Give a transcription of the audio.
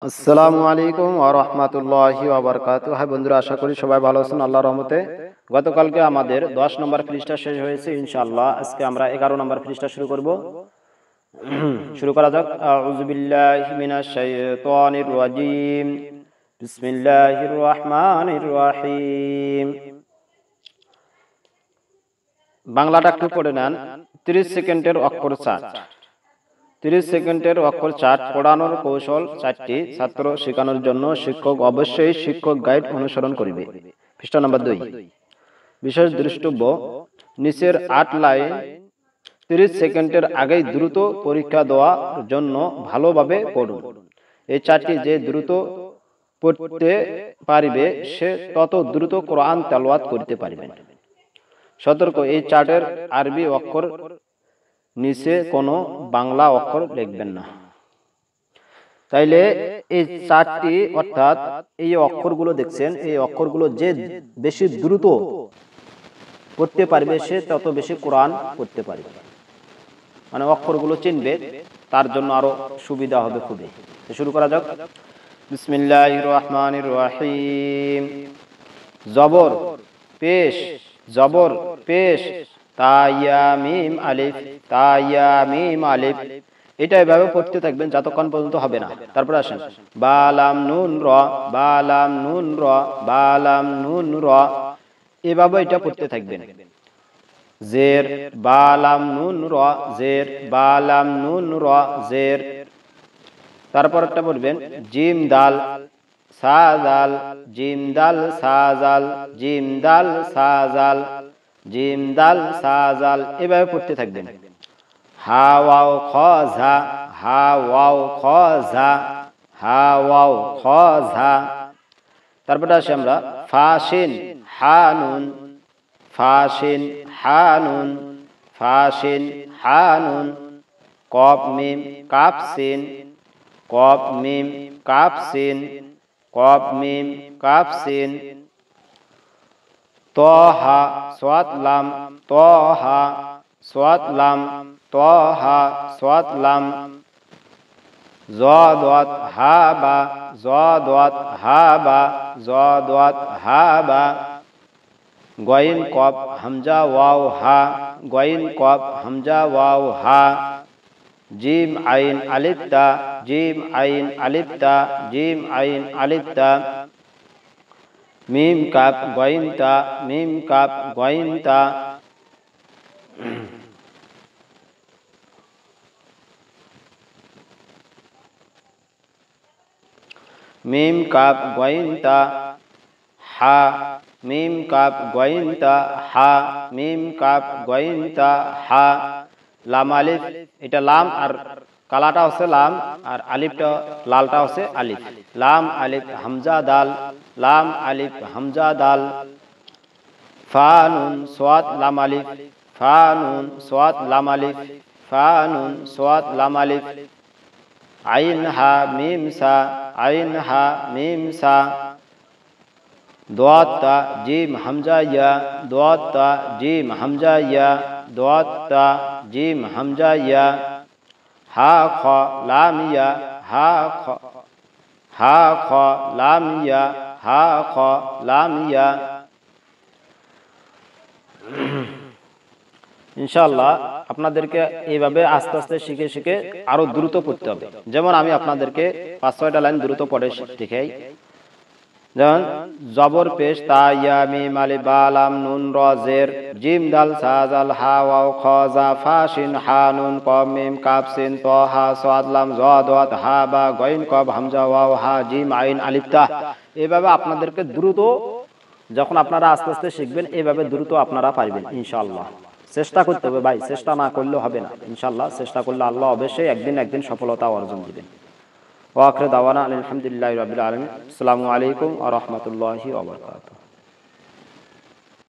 আসসালামু আলাইকুম ওয়া রাহমাতুল্লাহি ওয়া বারাকাতুহু। হ্যাঁ বন্ধুরা, আশা করি সবাই ভালো আছেন আল্লাহর রহমতে। গতকালকে আমাদের 10 নম্বর পৃষ্ঠা শেষ হয়েছে, ইনশাআল্লাহ আজকে আমরা 11 নম্বর পৃষ্ঠা শুরু করব। শুরু করা যাক। আউযু বিল্লাহি মিনাশ শাইতানির রাজীম। বিসমিল্লাহির রহমানির রহিম। বাংলাটা একটু পড়ে নেন। 30 সেকেন্ডের অক্ষর চার্ট। 30 সেকেন্ডের অক্ষর চার্ট পড়ানোর কৌশল 4টি। ছাত্র শেখানোর জন্য শিক্ষক অবশ্যই শিক্ষক গাইড অনুসরণ করবে। পৃষ্ঠা নম্বর 2। বিশেষ দ্রষ্টব্য: নিচের 8 লাইন 30 সেকেন্ডের আগেই দ্রুত পরীক্ষা দেওয়ার জন্য ভালোভাবে পড়ুন। এই চারটি যে দ্রুত পড়তে পারবে সে তত দ্রুত কোরআন তেলাওয়াত করতে পারবে। সতর্ক: এই চার্টের আরবি অক্ষর নিচে কোনো বাংলা অক্ষর লিখবেন না। তাইলে এই চারটি অর্থাৎ এই অক্ষরগুলো দেখছেন, এই অক্ষরগুলো যে বেশি দ্রুত পড়তে পারবে সে তত বেশি কোরআন পড়তে পারবে। মানে অক্ষরগুলো চিনবে, তার জন্য আরো সুবিধা হবে খুবই। শুরু করা যাক। বিসমিল্লাহির রহমানির রহিম। জবর পেশ, জবর পেশ, তা ইয়া মিম আলিফ, তা ইয়া মিম আলিফ। এটা এভাবে পড়তে থাকবেন যতক্ষণ পর্যন্ত হবে না। তারপর আসেন বা লাম নুন র, বা লাম নুন র, বা লাম নুন র। এভাবে এটা পড়তে থাকবেন। জের বা লাম নুন র, জের বা লাম নুন র, জের। তারপর একটা পড়বেন জিম দাল সা জাল, জিম দাল সা জাল, জিম দাল সা জাল, জিম দাল সা জাল। এভাবে পড়তে থাকবেন। হা ওয়াও খ ঝা, হা ওয়াও খ ঝা, হা ওয়াও খ ঝা। তারপরে আসি আমরা ফাশিন হা নুন, ফাশিন হা নুন, ফাশিন হা নুন। কফ মিম কাফ সিন, কফ মিম কাফ সিন, কফ মিম কাফ সিন। তহা সাদ লাম, তহা সাদ লাম, তহা সাদ লাম। যাদাত হা বা, যাদাত হা বা, যাদাত হা বা। গইন কফ হামজা ওয়াও হা, গইন কফ হামজা ওয়াও হা। জিম আইন আলিফ তা, জিম আইন আলিফ তা, জিম আইন আলিফ তা। মিম কাফ গইন তা, মিম কাফ গইন তা। মিম কাফ গইন তা হা, মিম কাফ গইন তা হা, মিম কাফ গইন তা হা। লাম আলিফ, এটা লাম আর কালাটা হচ্ছে লাম আর আলিফটা লালটা হচ্ছে আলিফ। লাম আলিফ হামজা দাল, লাম আলিফ হামজা দাল। ফা নুন সাদ লাম আলিফ, ফা নুন সাদ লাম আলিফ, ফা নুন সাদ লাম আলিফ। আইন হা মিম সা, আইন হা মিম সা। দাদ তা জিম হামজা ইয়া, দাদ তা জিম হামজা ইয়া, দাদ তা জিম হামজা ইয়া। হা খ লাম ইয়া, হা খ, হা খ লাম ইয়া, হা খ লাম ইয়া। ইনশাআল্লাহ আপনাদেরকে এইভাবে আস্তে আস্তে শিখে শিখে আরো দ্রুত পড়তে হবে। যেমন আমি আপনাদেরকে 5-6টা লাইন দ্রুত পড়ে দেখাই। যেমন জবর পেশ তা ইয়া মিম আলিফ বা লাম নুন র, জের জিম দাল সা জাল, হা ওয়াও খ জা, ফা শিন হা নুন কফ মিম কাফ সিন, ত হা সাদ লাম, জ দাদ হা বা, গইন কফ হামজা ওয়াও হা, জিম আইন আলিফ তা। এভাবে আপনাদেরকে দ্রুত, যখন আপনারা আস্তে আস্তে শিখবেন এভাবে দ্রুত আপনারা পারবেন ইনশাআল্লাহ। চেষ্টা করতে হবে ভাই, চেষ্টা না করলে হবে না। ইনশাআল্লাহ চেষ্টা করলে আল্লাহ অবশ্যই একদিন সফলতা অর্জন দিবেন। ওয়া আখিরু দাওয়ানা আলহামদুলিল্লাহি রাব্বিল আলামিন। আসসালামু আলাইকুম ওয়া রাহমাতুল্লাহি ওয়া বারাকাতুহু।